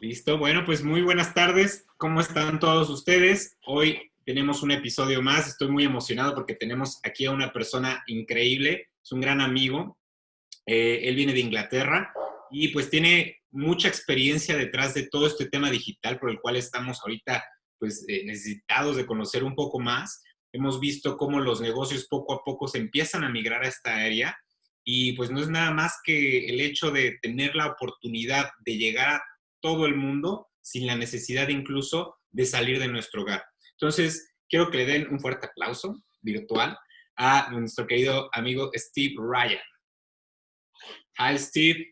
Listo, bueno, pues muy buenas tardes. ¿Cómo están todos ustedes? Hoy tenemos un episodio más. Estoy muy emocionado porque tenemos aquí a una persona increíble. Es un gran amigo. Él viene de Inglaterra y pues tiene mucha experiencia detrás de todo este tema digital por el cual estamos ahorita pues necesitados de conocer un poco más. Hemos visto cómo los negocios poco a poco se empiezan a migrar a esta área y pues no es nada más que el hecho de tener la oportunidad de llegar a todo el mundo sin la necesidad incluso de salir de nuestro hogar. Entonces, quiero que le den un fuerte aplauso virtual a nuestro querido amigo Steve Ryan. Hi, Steve.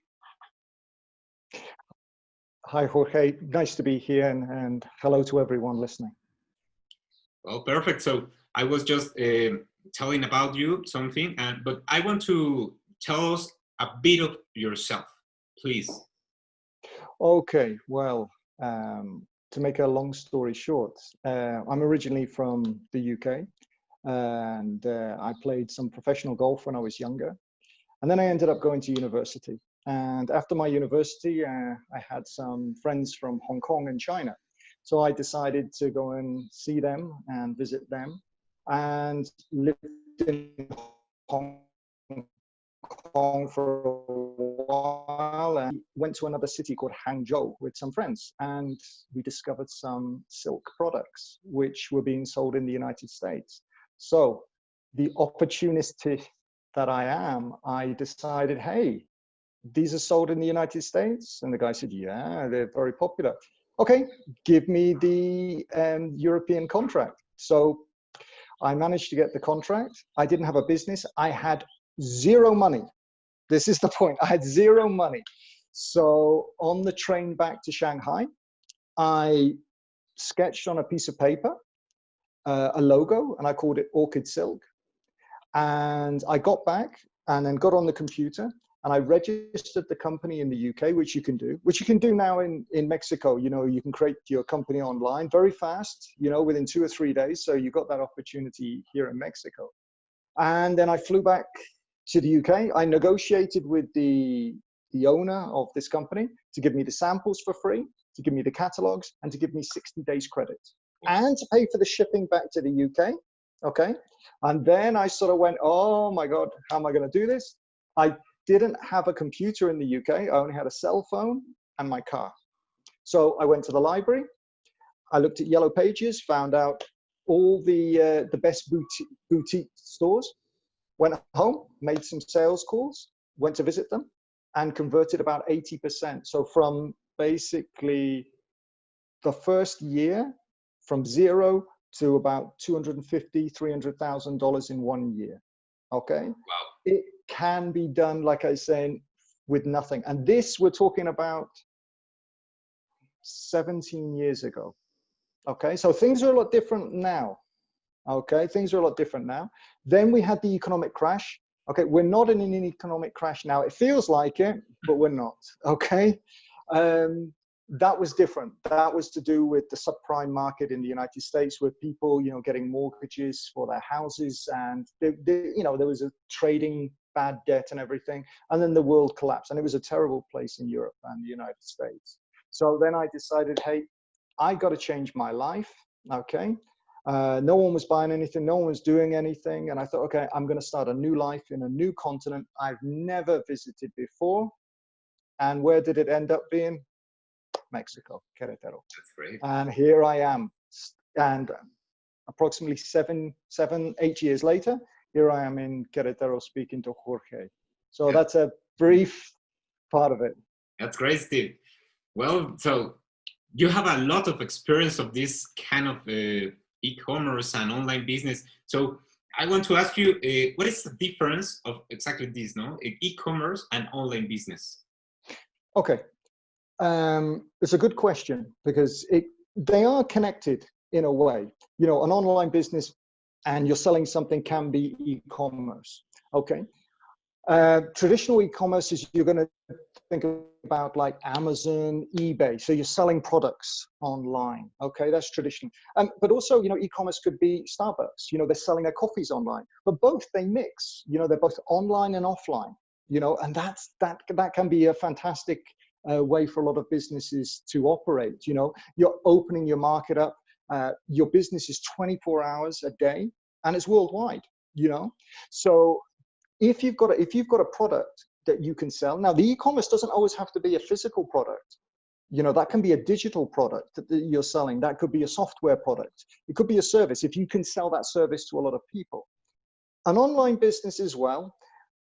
Hi, Jorge. Nice to be here, and hello to everyone listening. Well, perfect. So I was just telling about you something, but I want to tell us a bit of yourself, please. Okay, well, to make a long story short, I'm originally from the UK, and I played some professional golf when I was younger. And then I ended up going to university. And after my university, I had some friends from Hong Kong and China. So I decided to go and see them and visit them, and lived in Hong Kong for a while and went to another city called Hangzhou with some friends. And we discovered some silk products which were being sold in the United States. So the opportunist that I am, I decided, hey, these are sold in the United States? And the guy said, yeah, they're very popular. Okay, give me the European contract. So I managed to get the contract. I didn't have a business. I had zero money. This is the point. I had zero money. So on the train back to Shanghai, I sketched on a piece of paper a logo, and I called it Orchid Silk. And I got back and then got on the computer, and I registered the company in the UK, which you can do now in Mexico. You know, you can create your company online very fast, you know, within 2 or 3 days. So you got that opportunity here in Mexico. And then I flew back to the UK. I negotiated with the owner of this company to give me the samples for free, to give me the catalogs, and to give me 60 days credit, and to pay for the shipping back to the UK. Okay. And then I sort of went, oh my God, how am I going to do this? I didn't have a computer in the UK. I only had a cell phone and my car. So I went to the library. I looked at Yellow Pages, found out all the best boutique stores, went home, made some sales calls, went to visit them, and converted about 80%. So from basically the first year, from zero to about $250,000, $300,000 in 1 year. Okay. Wow. It can be done, like I say, with nothing. And this we're talking about 17 years ago. Okay. So things are a lot different now. Okay. Things are a lot different now. Then we had the economic crash. Okay. We're not in an economic crash now. It feels like it, but we're not. Okay. That was different. That was to do with the subprime market in the United States, where people, you know, getting mortgages for their houses, and you know, there was a trading bad debt and everything. And then the world collapsed, and it was a terrible place in Europe and the United States. So then I decided, hey, I got to change my life. Okay. No one was buying anything. No one was doing anything. And I thought, okay, I'm going to start a new life in a new continent I've never visited before. And where did it end up being? Mexico, Querétaro. That's great. And here I am. And approximately 8 years later, here I am in Querétaro speaking to Jorge. So that's a brief part of it. That's great, Steve. Well, so you have a lot of experience of this kind of e-commerce and online business. So I want to ask you, what is the difference of exactly this, no? E-commerce and online business? Okay. It's a good question, because they are connected in a way. You know, an online business and you're selling something can be e-commerce. Okay. Traditional e-commerce is, you're going to think about like Amazon, eBay. So you're selling products online. Okay, that's traditional. But also, you know, e-commerce could be Starbucks. You know, they're selling their coffees online. But both, they mix. You know, they're both online and offline. You know, and that can be a fantastic way for a lot of businesses to operate. You know, you're opening your market up. Your business is 24 hours a day, and it's worldwide. You know, so if you've got a product that you can sell, now the e-commerce doesn't always have to be a physical product. You know, that can be a digital product that you're selling. That could be a software product. It could be a service. If you can sell that service to a lot of people, an online business as well,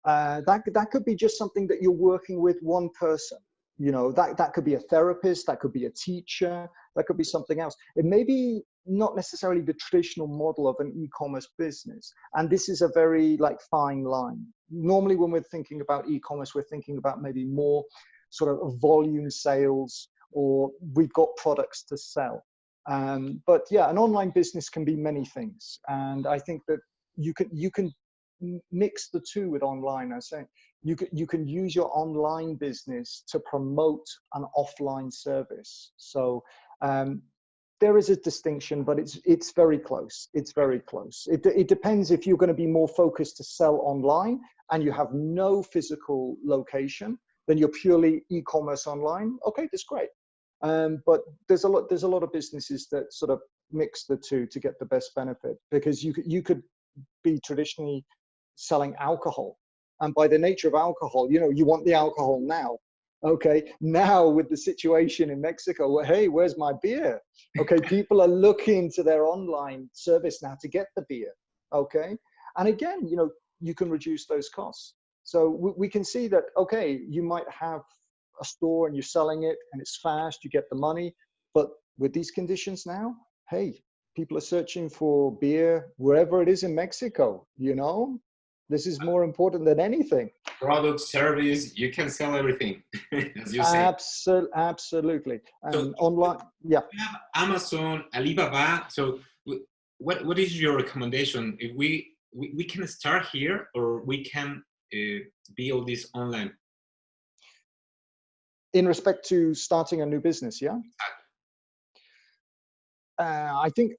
that could be just something that you're working with one person. You know, that could be a therapist, that could be a teacher, that could be something else. It may be not necessarily the traditional model of an e-commerce business. And this is a very fine line. Normally when we're thinking about e-commerce, we're thinking about maybe more sort of volume sales, or we've got products to sell. But yeah, an online business can be many things. And I think that you can mix the two with online. I say you can use your online business to promote an offline service. So there is a distinction, but it's very close. It's very close. It depends if you're going to be more focused to sell online and you have no physical location, then you're purely e-commerce online. Okay, that's great. But there's a lot of businesses that sort of mix the two to get the best benefit, because you could be traditionally selling alcohol, and by the nature of alcohol, you know, you want the alcohol now. Okay, now with the situation in Mexico, well, hey, where's my beer? Okay, people are looking to their online service now to get the beer. Okay, and again, you know, you can reduce those costs. So we can see that, okay, you might have a store and you're selling it and it's fast, you get the money, but with these conditions now, hey, people are searching for beer wherever it is in Mexico. You know, this is more important than anything. Product, service, you can sell everything, as you say. Absolutely. And So online, yeah. we have Amazon, Alibaba. So what is your recommendation? If we can start here, or we can build this online? In respect to starting a new business, yeah. I think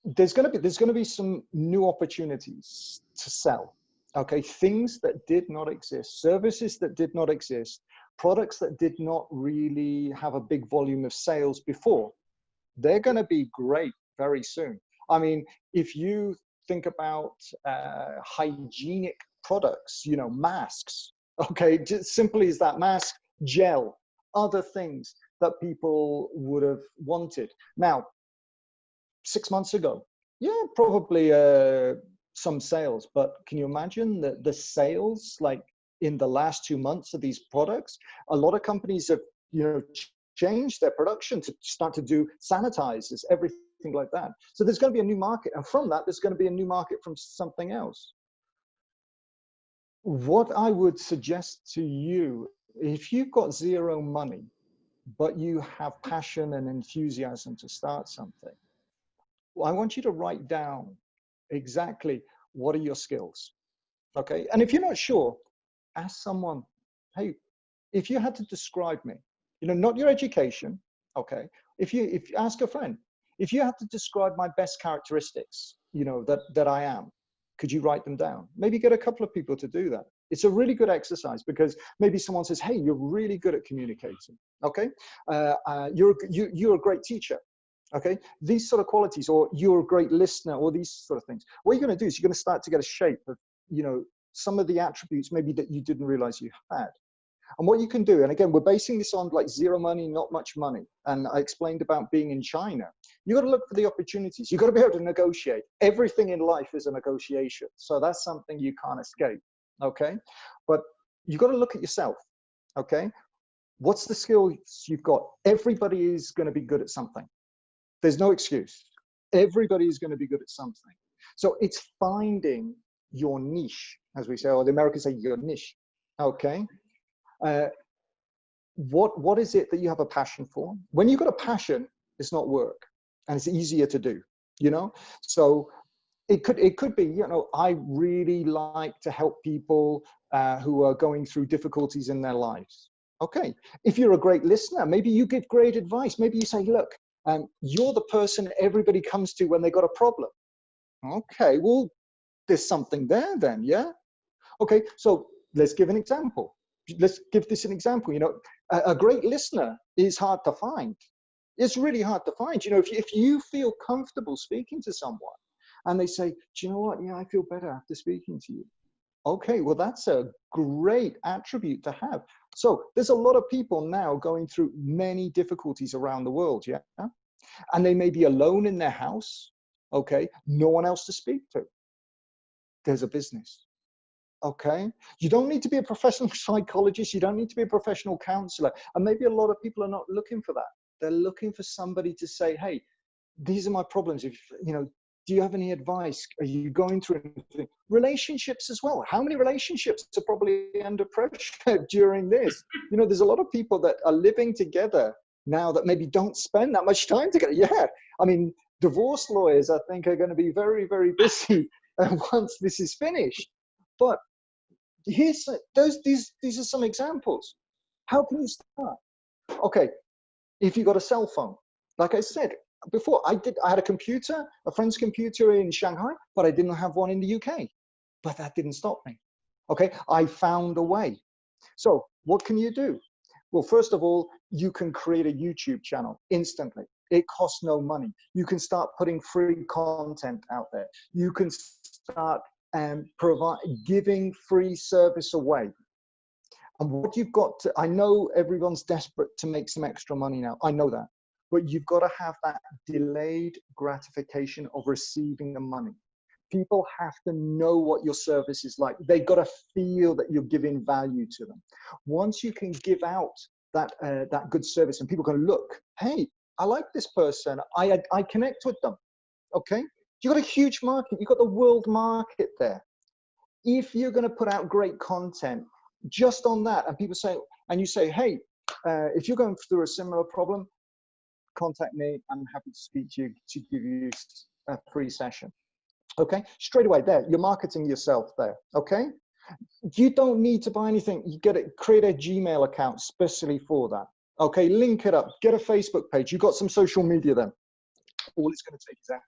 there's going to be some new opportunities to sell. Okay, things that did not exist, services that did not exist, products that did not really have a big volume of sales before. They're going to be great very soon. I mean, if you think about hygienic products, you know, masks, okay, just simply as that, mask, gel, other things that people would have wanted. Now, 6 months ago, yeah, probably some sales, but can you imagine the sales like in the last 2 months of these products? A lot of companies have, you know, changed their production to start to do sanitizers, everything like that. So there's going to be a new market, and from that, there's going to be a new market from something else. What I would suggest to you, if you've got zero money, but you have passion and enthusiasm to start something, I want you to write down exactly what are your skills. Okay. And if you're not sure, ask someone, hey, if you had to describe me, you know, not your education. Okay. If you ask a friend, if you had to describe my best characteristics, you know, that I am, could you write them down? Maybe get a couple of people to do that. It's a really good exercise, because maybe someone says, hey, you're really good at communicating. Okay. You're a great teacher. Okay, these sort of qualities, or you're a great listener, or these sort of things. What you're going to do is you're going to start to get a shape of, you know, some of the attributes maybe that you didn't realize you had. And what you can do, and again, we're basing this on like zero money, not much money. And I explained about being in China. You got to look for the opportunities. You got to be able to negotiate. Everything in life is a negotiation. So that's something you can't escape. Okay, but you got to look at yourself. Okay, what's the skills you've got? Everybody is going to be good at something. There's no excuse. Everybody is going to be good at something. So it's finding your niche, as we say, or the Americans say your niche. Okay. What is it that you have a passion for? When you've got a passion, it's not work, and it's easier to do, you know? So it could be, you know, I really like to help people who are going through difficulties in their lives. Okay. If you're a great listener, maybe you give great advice. Maybe you say, look, you're the person everybody comes to when they got a problem. Okay, well, there's something there then, yeah? Okay, so let's give an example. Let's give this an example. You know, A great listener is hard to find. It's really hard to find. You know, if you feel comfortable speaking to someone and they say, do you know what? Yeah, I feel better after speaking to you. Okay, well, that's a great attribute to have. So there's a lot of people now going through many difficulties around the world, yeah? And they may be alone in their house, okay? No one else to speak to. There's a business, okay? You don't need to be a professional psychologist. You don't need to be a professional counselor. And maybe a lot of people are not looking for that. They're looking for somebody to say, hey, these are my problems. If, you know, do you have any advice? Are you going through anything? Relationships as well. How many relationships are probably under pressure during this? You know, there's a lot of people that are living together now that maybe don't spend that much time together. Yeah, I mean, divorce lawyers, I think, are going to be very, very busy once this is finished. But here's these are some examples. How can you start? Okay, if you got a cell phone, like I said before, I had a computer, a friend's computer in Shanghai, but I didn't have one in the UK. But that didn't stop me. Okay, I found a way. So what can you do? Well, first of all, you can create a YouTube channel instantly. It costs no money. You can start putting free content out there. You can start giving free service away. And what you've got to, I know everyone's desperate to make some extra money now. I know that. But you've got to have that delayed gratification of receiving the money. People have to know what your service is like. They've got to feel that you're giving value to them. Once you can give out that good service and people can look, hey, I like this person. I connect with them. Okay? You've got a huge market. You've got the world market there. If you're going to put out great content just on that, and people say, and you say, hey, if you're going through a similar problem, contact me. I'm happy to speak to you to give you a free session. Okay, straight away there, you're marketing yourself there. Okay, you don't need to buy anything. You get it, create a Gmail account especially for that. Okay, link it up, get a Facebook page. You've got some social media then. All it's going to take is that.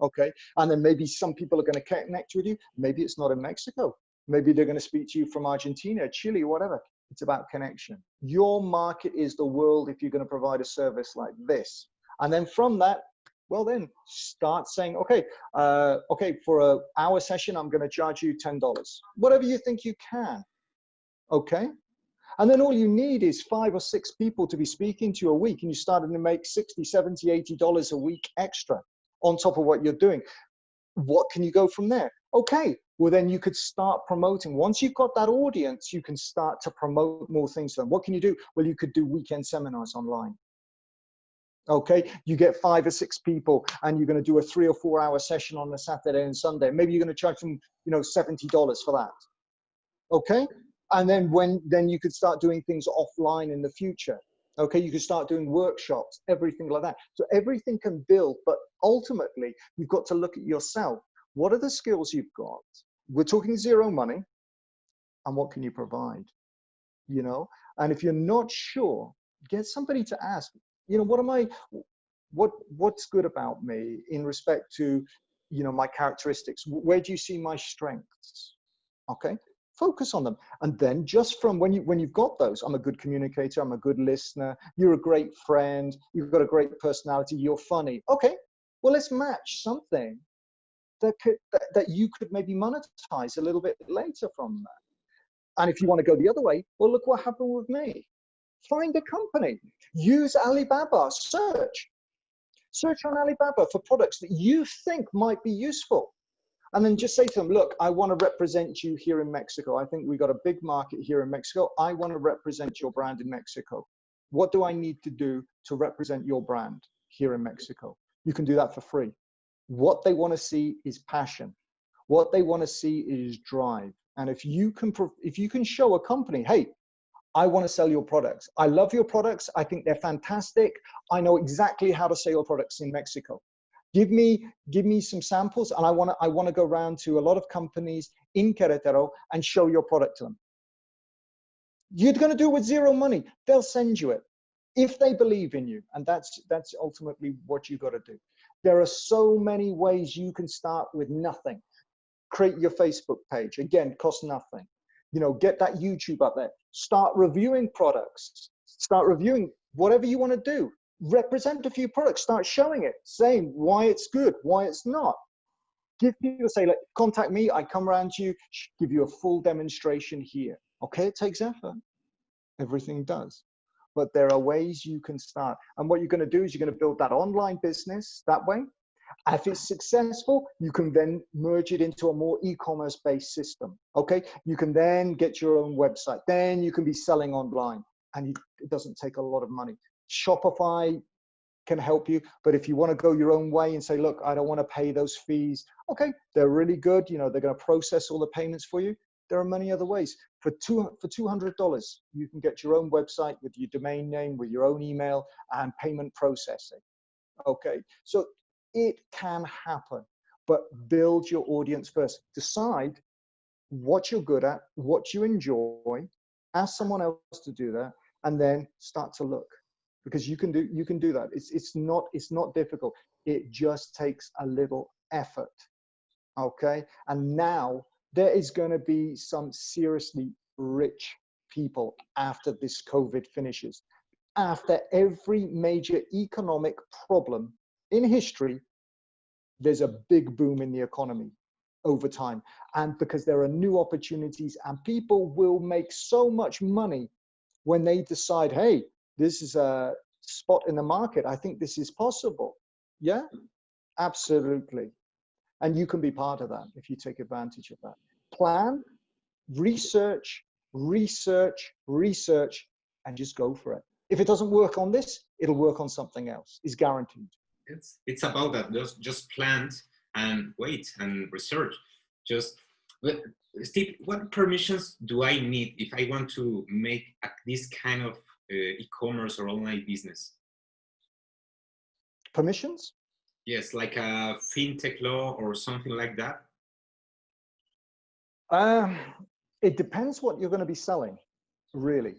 Okay, and then maybe some people are going to connect with you. Maybe it's not in Mexico. Maybe they're going to speak to you from Argentina, Chile, whatever. It's about connection. Your market is the world if you're going to provide a service like this. And then from that, well, then start saying, okay, for an hour session, I'm going to charge you $10. Whatever you think you can. Okay. And then all you need is 5 or 6 people to be speaking to you a week, and you started to make $60, $70, $80 a week extra on top of what you're doing. What can you go from there? Okay, well, then you could start promoting. Once you've got that audience, you can start to promote more things to them. What can you do? Well, you could do weekend seminars online. Okay, you get 5 or 6 people and you're going to do a 3 or 4 hour session on a Saturday and Sunday. Maybe you're going to charge them, $70 for that. Okay, and then you could start doing things offline in the future. Okay, you can start doing workshops, everything like that. So everything can build, but ultimately you've got to look at yourself. What are the skills you've got? We're talking zero money, and what can you provide? And if you're not sure, get somebody to ask. What's good about me in respect to, my characteristics? Where do you see my strengths? Okay, focus on them. And then just from when you've got those, I'm a good communicator, I'm a good listener, you're a great friend, you've got a great personality, you're funny. Okay, well, let's match something that you could maybe monetize a little bit later from that. And if you want to go the other way, well, look what happened with me. Find a company, use Alibaba, search on Alibaba for products that you think might be useful. And then just say to them, look, I want to represent you here in Mexico. I think we've got a big market here in Mexico. I want to represent your brand in Mexico. What do I need to do to represent your brand here in Mexico? You can do that for free. What they want to see is passion. What they want to see is drive. And if you can show a company, hey, I want to sell your products. I love your products. I think they're fantastic. I know exactly how to sell your products in Mexico. Give me some samples, and I want to go around to a lot of companies in Querétaro and show your product to them. You're going to do it with zero money. They'll send you it if they believe in you, and that's ultimately what you got to do. There are so many ways you can start with nothing. Create your Facebook page. Again, costs nothing. You know, get that YouTube up there. Start reviewing products. Start reviewing whatever you want to do. Represent a few products. Start showing it, saying why it's good, why it's not. Give people, say, like, contact me. I come around to you, give you a full demonstration here. Okay, it takes effort. Everything does. But there are ways you can start. And what you're going to do is you're going to build that online business that way. If it's successful, you can then merge it into a more e-commerce based system. Okay, you can then get your own website. Then you can be selling online, and it doesn't take a lot of money. Shopify can help you, but if you want to go your own way and say, look, I don't want to pay those fees, okay, they're really good. You know, they're going to process all the payments for you. There are many other ways. For $200, you can get your own website with your domain name, with your own email and payment processing. Okay, so it can happen, but build your audience first. Decide what you're good at, what you enjoy, ask someone else to do that, and then start to look, because you can do that. It's not difficult. It just takes a little effort. Okay, and now there is going to be some seriously rich people after this COVID finishes. After every major economic problem in history, there's a big boom in the economy over time. And because there are new opportunities, and people will make so much money when they decide, hey, this is a spot in the market. I think this is possible. Yeah, absolutely. And you can be part of that if you take advantage of that. Plan, research, research, research, and just go for it. If it doesn't work on this, it'll work on something else. It's guaranteed. It's about that. Just plant and wait and research. Just, but Steve, what permissions do I need if I want to make this kind of e-commerce or online business? Permissions? Yes, like a fintech law or something like that. It depends what you're going to be selling, really.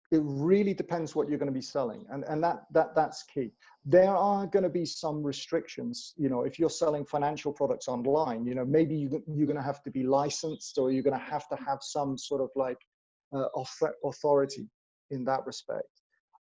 It really depends what you're going to be selling, and that's key. There are going to be some restrictions. You know, if you're selling financial products online, you know, maybe you're going to have to be licensed, or you're going to have some sort of like authority in that respect.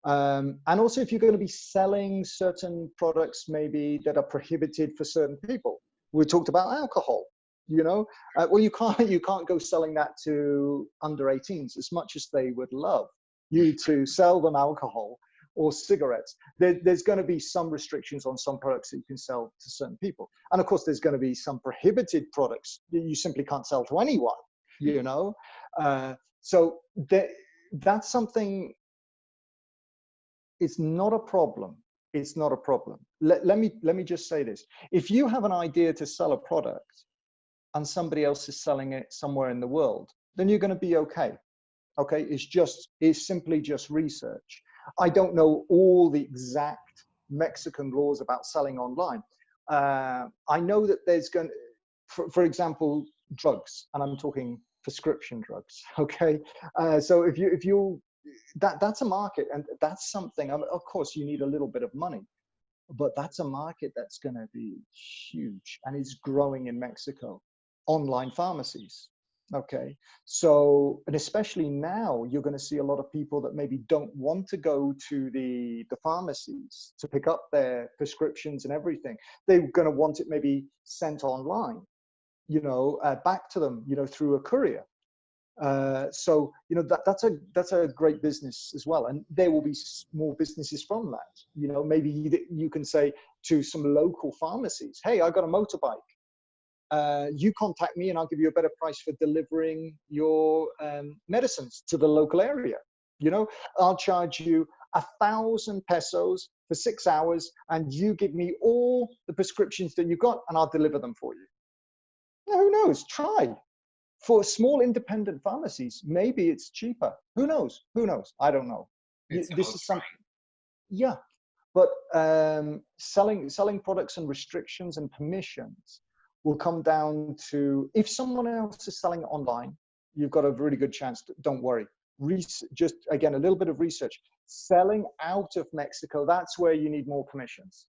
And also, if you're going to be selling certain products maybe that are prohibited for certain people. We talked about alcohol. You know, well, you can't go selling that to under 18s, as much as they would love you to sell them alcohol or cigarettes. There's going to be some restrictions on some products that you can sell to certain people, and of course there's going to be some prohibited products that you simply can't sell to anyone. You know, so that's something. It's not a problem. It's not a problem. Let me just say this: if you have an idea to sell a product, and somebody else is selling it somewhere in the world, then you're going to be okay. Okay, it's simply just research. I don't know all the exact Mexican laws about selling online. I know that there's going to, for example, drugs, and I'm talking prescription drugs. Okay, so if you that's a market, and that's something. I mean, of course, you need a little bit of money, but that's a market that's going to be huge, and it's growing in Mexico. Online pharmacies. Okay, so, and especially now, you're going to see a lot of people that maybe don't want to go to the pharmacies to pick up their prescriptions and everything. They're going to want it maybe sent online, you know, back to them, you know, through a courier. So, you know, that's a great business as well. And there will be more businesses from that. You know, maybe you can say to some local pharmacies, hey, I got a motorbike. You contact me and I'll give you a better price for delivering your medicines to the local area. You know, I'll charge you 1,000 pesos for 6 hours, and you give me all the prescriptions that you got, and I'll deliver them for you. Now, who knows? Try. For small independent pharmacies, maybe it's cheaper. Who knows? Who knows? I don't know. This is something. Yeah, but selling products and restrictions and permissions will come down to, if someone else is selling it online, you've got a really good chance. Don't worry. Just again, a little bit of research. Selling out of Mexico, that's where you need more permissions.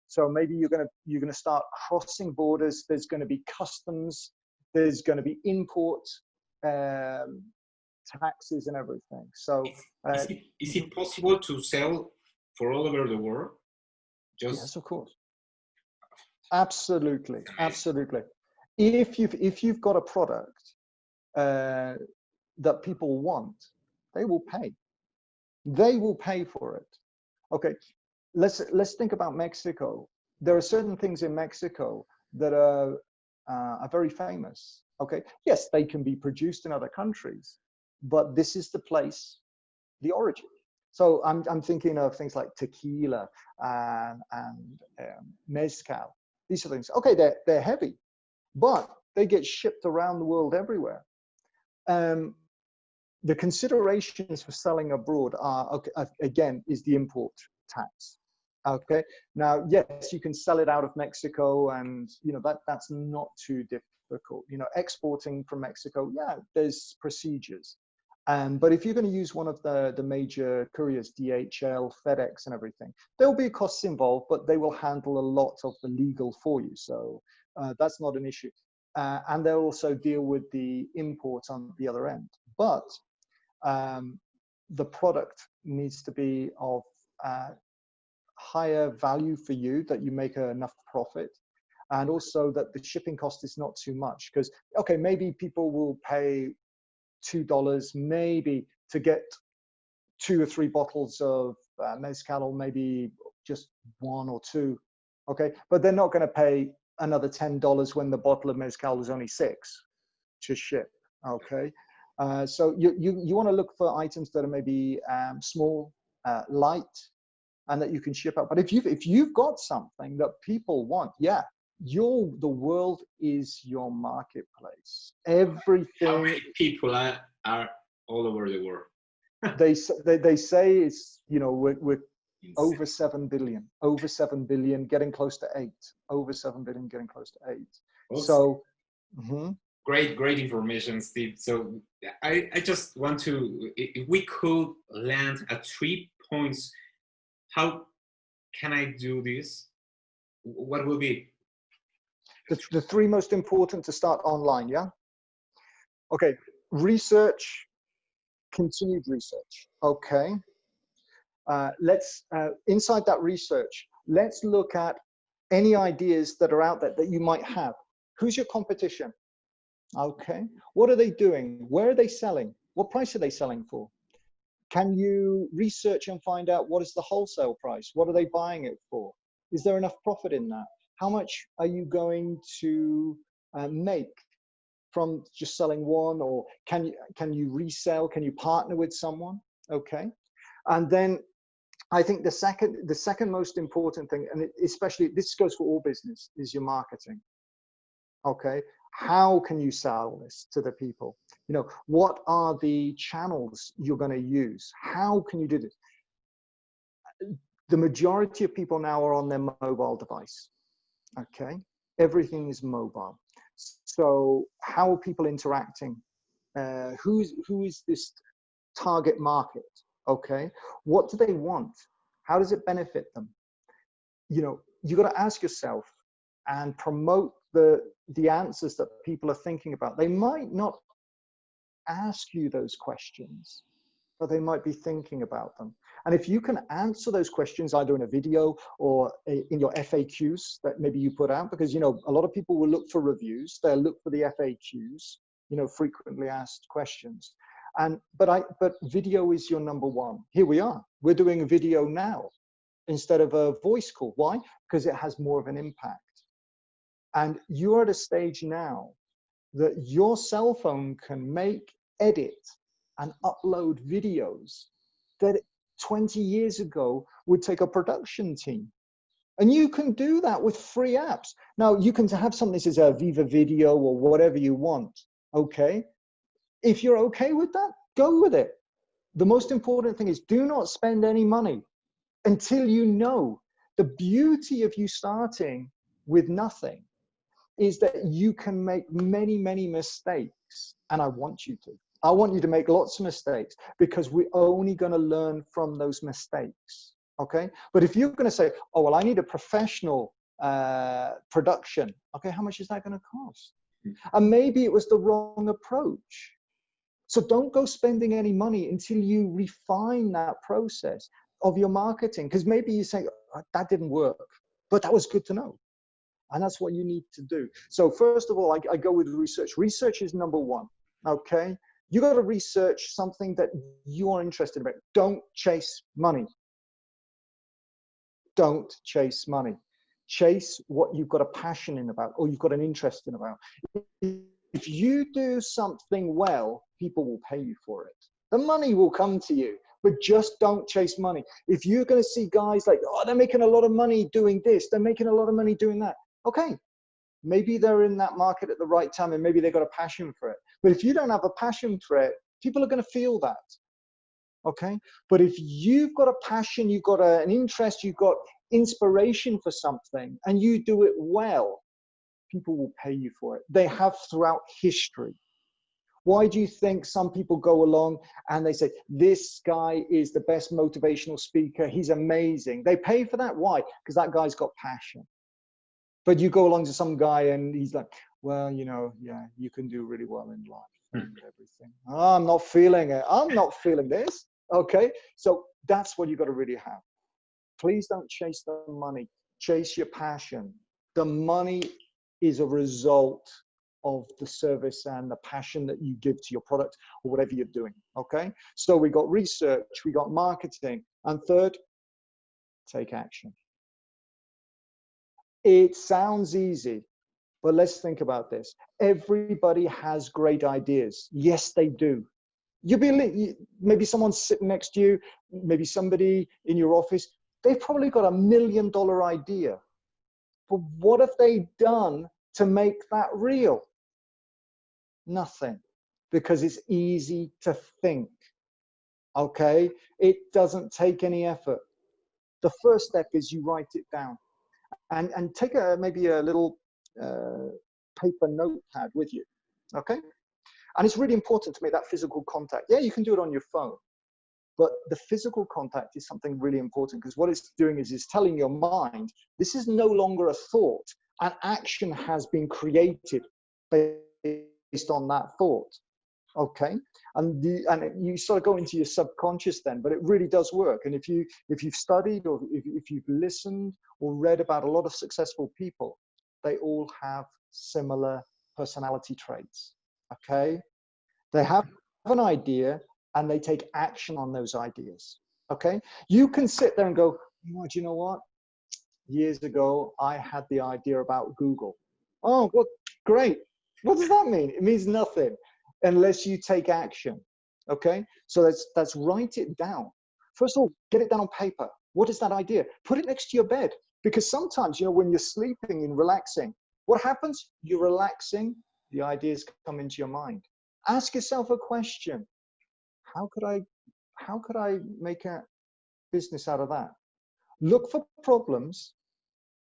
So maybe you're gonna start crossing borders. There's going to be customs. There's going to be import taxes and everything. So is it possible to sell for all over the world? Yes, of course. Absolutely, absolutely. If you've got a product that people want, they will pay. They will pay for it. Okay, let's think about Mexico. There are certain things in Mexico that are very famous. Okay, yes, they can be produced in other countries, but this is the place, the origin. So I'm thinking of things like tequila and mezcal. These are things. Okay, they're heavy, but they get shipped around the world everywhere. The considerations for selling abroad are, okay, again, is the import tax. Okay, now yes, you can sell it out of Mexico, and that's not too difficult. Exporting from Mexico, yeah, there's procedures. But if you're going to use one of the major couriers, DHL, FedEx, and everything, there'll be costs involved, but they will handle a lot of the legal for you. So that's not an issue. And they'll also deal with the import on the other end. But the product needs to be of higher value for you, that you make enough profit, and also that the shipping cost is not too much. Because, okay, maybe people will pay $2 maybe to get 2 or 3 bottles of mezcal, or maybe just 1 or 2. Okay, but they're not going to pay another $10 when the bottle of mezcal is only 6 to ship. Okay, so you want to look for items that are maybe small, light, and that you can ship out. But if you've got something that people want, yeah, the world is your marketplace. Everything. How many people are all over the world? they say it's, we're over 7 billion, over 7 billion, getting close to 8, over 7 billion, getting close to 8. Also, so great information, Steve. So I just want to, if we could land at 3 points, how can I do this? What will be the 3 most important to start online? Yeah. Okay. Research, continued research. Okay. Let's inside that research, let's look at any ideas that are out there that you might have. Who's your competition? Okay. What are they doing? Where are they selling? What price are they selling for? Can you research and find out what is the wholesale price? What are they buying it for? Is there enough profit in that? How much are you going to make from just selling one? Or can you resell? Can you partner with someone? Okay. And then I think the second most important thing, and especially this goes for all business, is your marketing. Okay. How can you sell this to the people? What are the channels you're going to use? How can you do this? The majority of people now are on their mobile device. Okay. Everything is mobile. So how are people interacting? Who is this target market? Okay. What do they want? How does it benefit them? You got to ask yourself and promote the answers that people are thinking about. They might not ask you those questions, but they might be thinking about them. And if you can answer those questions either in a video or in your FAQs that maybe you put out, because a lot of people will look for reviews, they'll look for the FAQs, frequently asked questions. But video is your number one. Here we are. We're doing a video now instead of a voice call. Why? Because it has more of an impact. And you're at a stage now that your cell phone can make, edit, and upload videos that 20 years ago would take a production team. And you can do that with free apps. Now, you can have something that says a Viva Video or whatever you want. Okay. If you're okay with that, go with it. The most important thing is do not spend any money until you know. The beauty of you starting with nothing is that you can make many, many mistakes. And I want you to. I want you to make lots of mistakes, because we're only going to learn from those mistakes. Okay. But if you're going to say, oh, well, I need a professional production. Okay. How much is that going to cost? And maybe it was the wrong approach. So don't go spending any money until you refine that process of your marketing, because maybe you say, "Oh, that didn't work, but that was good to know." And that's what you need to do. So first of all, I go with research. Research is number one, okay? You got to research something that you are interested about. Don't chase money. Don't chase money. Chase what you've got a passion in about, or you've got an interest in about. If you do something well, people will pay you for it. The money will come to you, but just don't chase money. If you're going to see guys like, oh, they're making a lot of money doing this, they're making a lot of money doing that. Okay, maybe they're in that market at the right time and maybe they've got a passion for it. But if you don't have a passion for it, people are going to feel that. Okay, but if you've got a passion, you've got an interest, you've got inspiration for something, and you do it well, people will pay you for it. They have throughout history. Why do you think some people go along and they say, this guy is the best motivational speaker, he's amazing? They pay for that. Why? Because that guy's got passion. But you go along to some guy and he's like, well, you know, yeah, you can do really well in life and everything. Oh, I'm not feeling it. I'm not feeling this. Okay, so that's what you got to really have. Please don't chase the money. Chase your passion. The money is a result of the service and the passion that you give to your product or whatever you're doing. Okay, so we got research, we got marketing, and third, take action. It sounds easy, but let's think about this. Everybody has great ideas. Yes, they do. Maybe someone's sitting next to you, maybe somebody in your office, they've probably got $1 million idea. But what have they done to make that real? Nothing, because it's easy to think, okay? It doesn't take any effort. The first step is you write it down and take maybe a little paper notepad with you, okay? And it's really important to make that physical contact. Yeah, you can do it on your phone, but the physical contact is something really important, because what it's doing is it's telling your mind, this is no longer a thought. An action has been created based on that thought, okay? And you sort of go into your subconscious then, but it really does work. And if you've studied or if you've listened or read about a lot of successful people, they all have similar personality traits. Okay, they have an idea and they take action on those ideas. Okay, you can sit there and go, oh, do you know what? Years ago, I had the idea about Google. Oh, well, great. What does that mean? It means nothing unless you take action. Okay, so that's write it down. First of all, get it down on paper. What is that idea? Put it next to your bed, because sometimes, you know, when you're sleeping and relaxing, what happens? You're relaxing, the ideas come into your mind. Ask yourself a question. How could I make a business out of that? Look for problems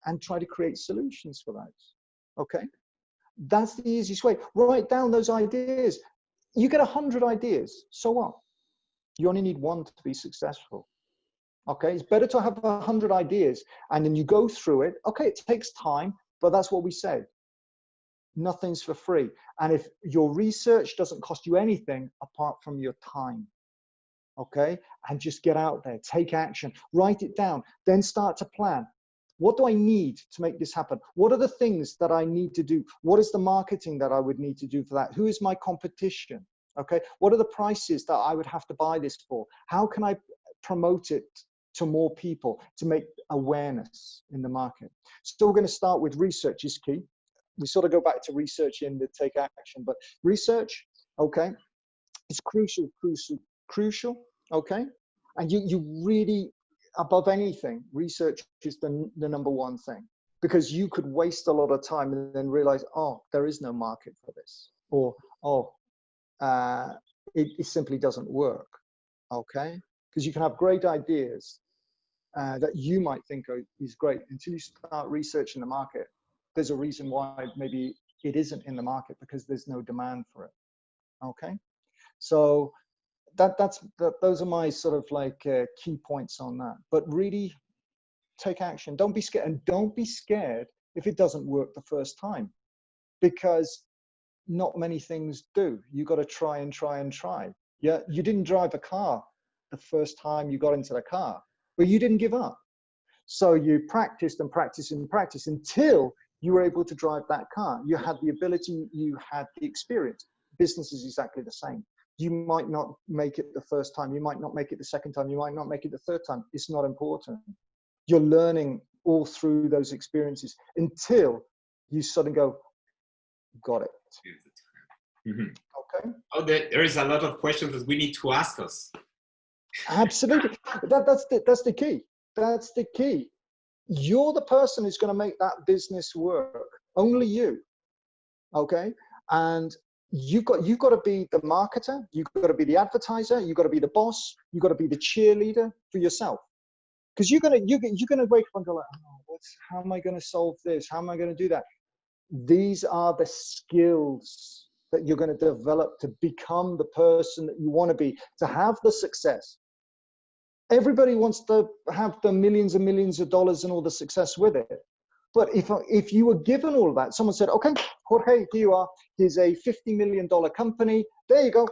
and try to create solutions for those. Okay? That's the easiest way. Write down those ideas. You get 100 ideas. So what? You only need one to be successful. Okay? It's better to have 100 ideas and then you go through it. Okay, it takes time, but that's what we say. Nothing's for free. And if your research doesn't cost you anything apart from your time, okay? And just get out there, take action, write it down, then start to plan. What do I need to make this happen? What are the things that I need to do? What is the marketing that I would need to do for that? Who is my competition? Okay, what are the prices that I would have to buy this for? How can I promote it to more people to make awareness in the market? So we're going to start with research is key. We sort of go back to research in the take action, but research, okay, it's crucial, okay? And you really, above anything, research is the number one thing, because you could waste a lot of time and then realize, oh, there is no market for this, or, oh, it simply doesn't work, okay? Because you can have great ideas that you might think is great until you start researching the market. There's a reason why maybe it isn't in the market, because there's no demand for it. Okay, so those are my sort of like key points on that. But really take action. Don't be scared, and don't be scared if it doesn't work the first time, because not many things do. You got to try and try and try. Yeah, you didn't drive a car the first time you got into the car, but you didn't give up. So you practiced and practiced and practiced until you were able to drive that car. You had the ability, you had the experience. Business is exactly the same. You might not make it the first time, you might not make it the second time, you might not make it the third time. It's not important. You're learning all through those experiences until you suddenly go, got it. Mhm. Okay. Oh, there is a lot of questions that we need to ask us. Absolutely. That's the key. That's the key. You're the person who's going to make that business work. Only you. Okay. And you've got to be the marketer. You've got to be the advertiser. You've got to be the boss. You've got to be the cheerleader for yourself. Because you're gonna wake up and go like, oh, how am I going to solve this? How am I going to do that? These are the skills that you're going to develop to become the person that you want to be, to have the success. Everybody wants to have the millions and millions of dollars and all the success with it. But if you were given all that, someone said, okay, Jorge, here you are. Here's a $50 million company. There you go.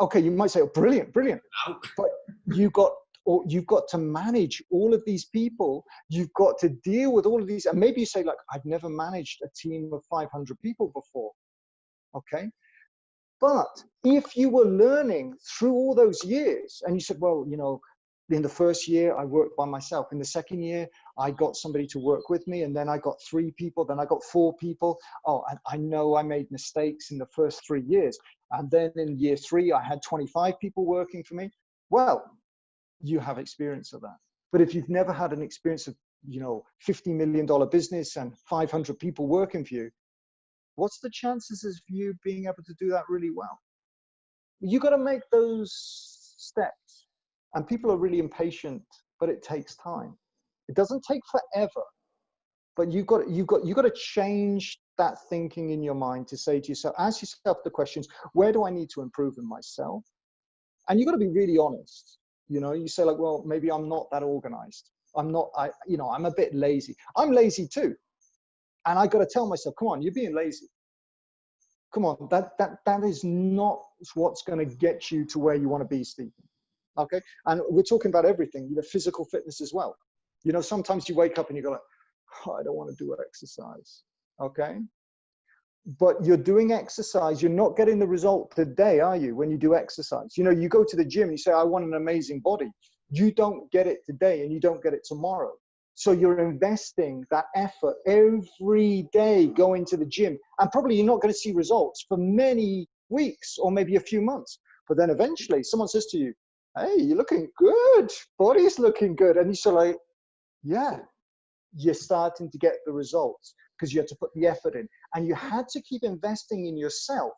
Okay, you might say, oh, brilliant, brilliant. But you've got to manage all of these people. You've got to deal with all of these. And maybe you say, like, I've never managed a team of 500 people before. Okay. But if you were learning through all those years and you said, well, you know, in the first year, I worked by myself. In the second year, I got somebody to work with me. And then I got 3 people. Then I got 4 people. Oh, and I know I made mistakes in the first 3 years. And then in year 3, I had 25 people working for me. Well, you have experience of that. But if you've never had an experience of, you know, $50 million business and 500 people working for you, what's the chances of you being able to do that really well? You got to make those steps. And people are really impatient, but it takes time. It doesn't take forever, but you've got to change that thinking in your mind to say to yourself, ask yourself the questions, where do I need to improve in myself? And you've got to be really honest. You know, you say like, well, maybe I'm not that organized. I'm a bit lazy. I'm lazy too. And I got to tell myself, come on, you're being lazy. Come on, that is not what's going to get you to where you want to be, Stephen. Okay. And we're talking about everything, you know, physical fitness as well. You know, sometimes you wake up and you go like, oh, I don't want to do exercise. Okay. But you're doing exercise. You're not getting the result today, are you? When you do exercise, you know, you go to the gym, you say, I want an amazing body. You don't get it today and you don't get it tomorrow. So you're investing that effort every day going to the gym, and probably you're not going to see results for many weeks or maybe a few months. But then eventually someone says to you, hey, you're looking good. Body's looking good. And you're like, yeah, you're starting to get the results because you had to put the effort in. And you had to keep investing in yourself,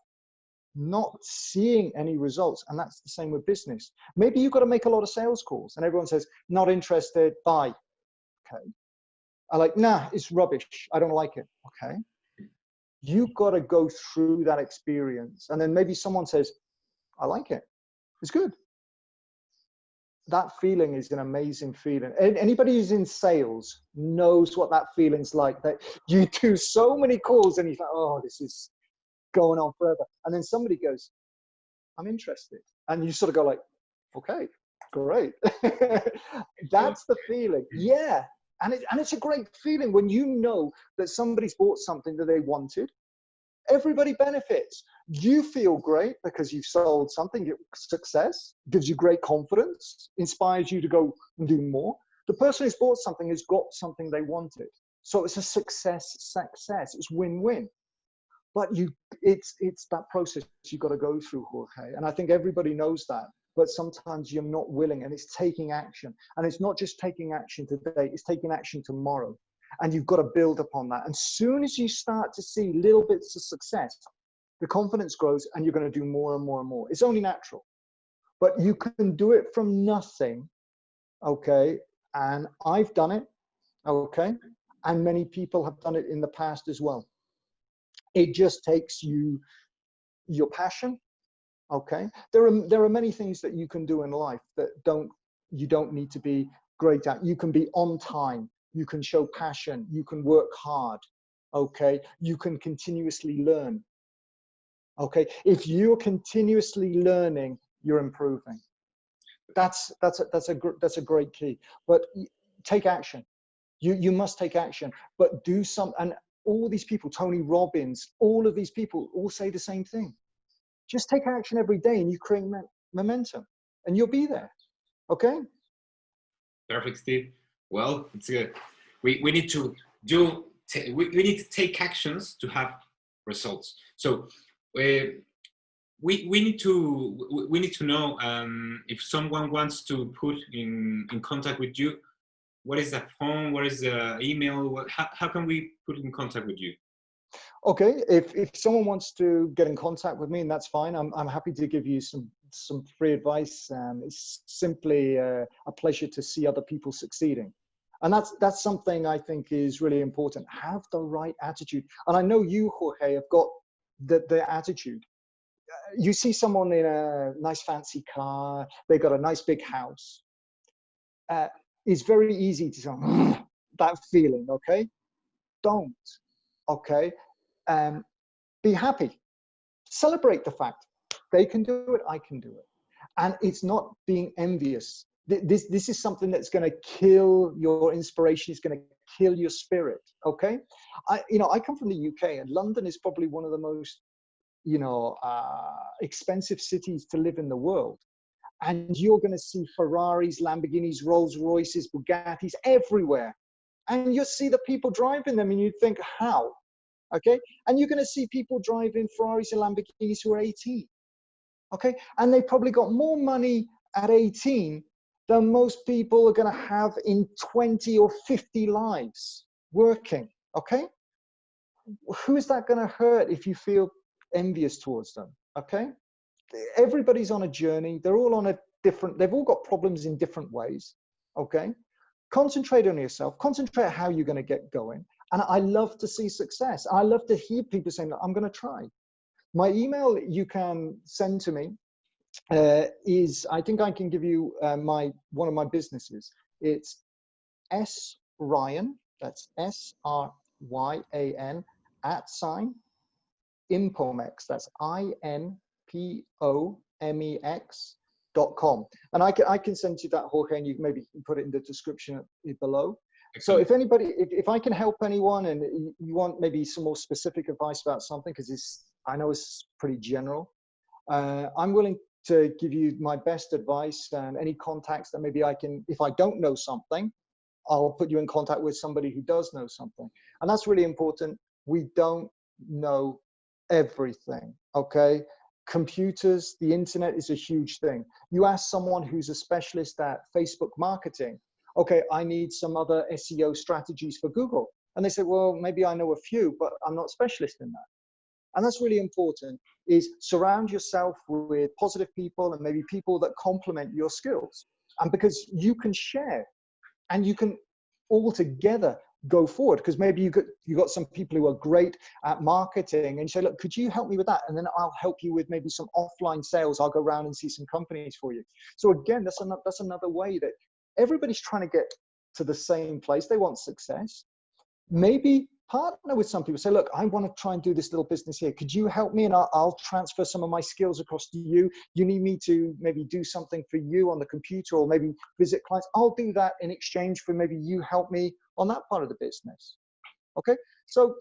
not seeing any results. And that's the same with business. Maybe you've got to make a lot of sales calls and everyone says, not interested, bye. Okay. I'm like, nah, it's rubbish. I don't like it. Okay. You've got to go through that experience. And then maybe someone says, I like it. It's good. That feeling is an amazing feeling. Anybody who's in sales knows what that feeling's like. That you do so many calls and you think, oh, this is going on forever. And then somebody goes, I'm interested. And you sort of go like, okay, great. That's the feeling. Yeah. And it's a great feeling when you know that somebody's bought something that they wanted. Everybody benefits. You feel great because you've sold something. Success gives you great confidence, inspires you to go and do more. The person who's bought something has got something they wanted. So it's a success. It's win-win. But it's that process you've got to go through, Jorge. And I think everybody knows that. But sometimes you're not willing, and it's taking action. And it's not just taking action today, it's taking action tomorrow. And you've got to build upon that. And soon as you start to see little bits of success, the confidence grows and you're going to do more and more and more. It's only natural. But you can do it from nothing, okay? And I've done it, okay? And many people have done it in the past as well. It just takes your passion. Okay, there are many things that you can do in life that you don't need to be great at. You can be on time. You can show passion. You can work hard. Okay, you can continuously learn. Okay, if you're continuously learning, you're improving. That's a great key. But take action. You must take action. But do some. And all these people, Tony Robbins, all of these people, all say the same thing. Just take action every day, and you create momentum, and you'll be there. Okay. Perfect, Steve. Well, it's good. We need to do. We need to take actions to have results. So we need to know if someone wants to put in contact with you. What is the phone? What is the email? How can we put in contact with you? Okay, if someone wants to get in contact with me, and that's fine, I'm happy to give you some free advice. It's simply a pleasure to see other people succeeding, and that's something I think is really important. Have the right attitude, and I know you, Jorge, have got the attitude. You see someone in a nice fancy car, they got a nice big house. It's very easy to say that feeling. Okay, don't. Okay. Be happy. Celebrate the fact they can do it, I can do it. And it's not being envious. This is something that's going to kill your inspiration. It's going to kill your spirit. Okay. I come from the UK, and London is probably one of the most, expensive cities to live in the world. And you're going to see Ferraris, Lamborghinis, Rolls Royces, Bugattis everywhere. And you'll see the people driving them, and you think, how? Okay, and you're going to see people driving Ferraris and Lamborghinis who are 18. Okay, and they probably got more money at 18 than most people are going to have in 20 or 50 lives working. Okay, who is that going to hurt if you feel envious towards them? Okay, everybody's on a journey. They're all on a different, they've all got problems in different ways. Okay, concentrate on yourself, concentrate on how you're going to get going. And I love to see success. I love to hear people saying, I'm going to try. My email you can send to me is, I think I can give you one of my businesses. It's sryan, that's SRYAN, @Impomex, that's INPOMEX.com. And I can send you that, Jorge, and you maybe can put it in the description below. So if anybody, if I can help anyone and you want maybe some more specific advice about something, because I know it's pretty general, I'm willing to give you my best advice and any contacts that maybe I can, if I don't know something, I'll put you in contact with somebody who does know something. And that's really important. We don't know everything, okay? Computers, the internet is a huge thing. You ask someone who's a specialist at Facebook marketing, okay, I need some other SEO strategies for Google. And they say, well, maybe I know a few, but I'm not a specialist in that. And that's really important, is surround yourself with positive people and maybe people that complement your skills. And because you can share and you can all together go forward, because maybe you got some people who are great at marketing and you say, look, could you help me with that? And then I'll help you with maybe some offline sales. I'll go around and see some companies for you. So again, that's another way that everybody's trying to get to the same place. They want success. Maybe partner with some people. Say, look, I want to try and do this little business here. Could you help me? And I'll transfer some of my skills across to you. You need me to maybe do something for you on the computer or maybe visit clients. I'll do that in exchange for maybe you help me on that part of the business. Okay. So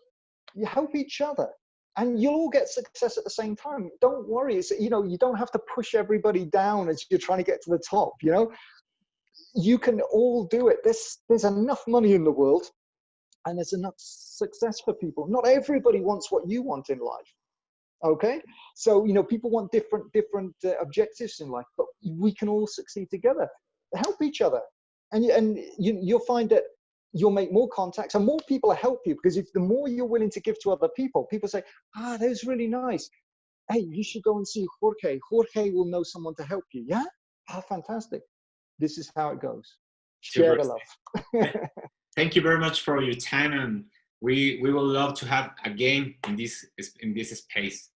you help each other and you'll all get success at the same time. Don't worry. You don't have to push everybody down as you're trying to get to the top. You can all do it. There's enough money in the world. And there's enough success for people. Not everybody wants what you want in life. Okay. So, people want different objectives in life, but we can all succeed together. Help each other. And you'll find that you'll make more contacts and more people will help you, because if the more you're willing to give to other people say, that was really nice. Hey, you should go and see Jorge. Jorge will know someone to help you. Yeah. Fantastic. This is how it goes. Share the love. Thank you very much for your time, and we will love to have again in this space.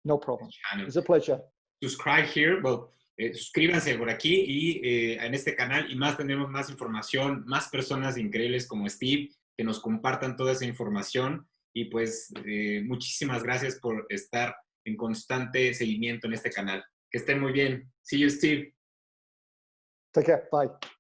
No problem. It's a pleasure. Subscribe here. Well, suscríbanse por aquí y en este canal, y más tendremos más información, más personas increíbles como Steve que nos compartan toda esa información. Y pues muchísimas gracias por estar en constante seguimiento en este canal. Que estén muy bien. See you, Steve. Take care. Bye.